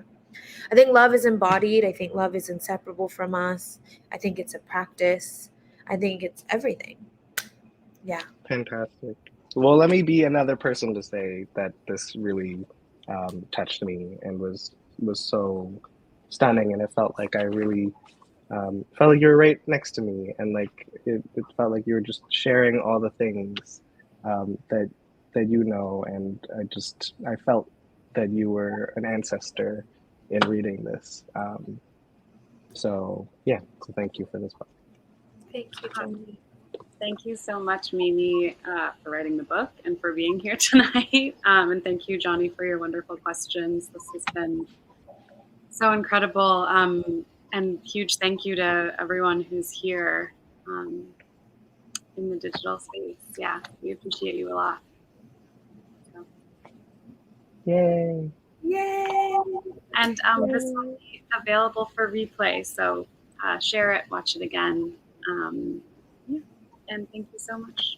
I think love is embodied. I think love is inseparable from us. I think it's a practice. I think it's everything. Yeah. Fantastic. Well, let me be another person to say that this really touched me and was so stunning, and it felt like I really felt like you were right next to me, and like it felt like you were just sharing all the things that you know, and I felt that you were an ancestor in reading this. So thank you for this book. Thank you, Jonny. Thank you so much, Mimi, for writing the book and for being here tonight. And thank you, Jonny, for your wonderful questions. This has been so incredible. And huge thank you to everyone who's here in the digital space. Yeah, we appreciate you a lot. So. Yay. Yay. And this will be available for replay. So share it, watch it again. And thank you so much.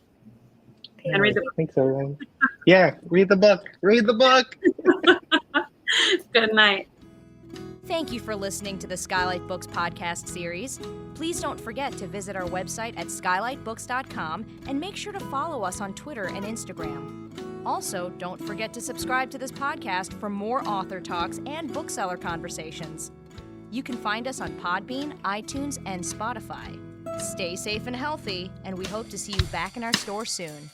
And read the book. Thanks, everyone. Yeah, read the book. Read the book. Good night. Thank you for listening to the Skylight Books podcast series. Please don't forget to visit our website at skylightbooks.com and make sure to follow us on Twitter and Instagram. Also, don't forget to subscribe to this podcast for more author talks and bookseller conversations. You can find us on Podbean, iTunes, and Spotify. Stay safe and healthy, and we hope to see you back in our store soon.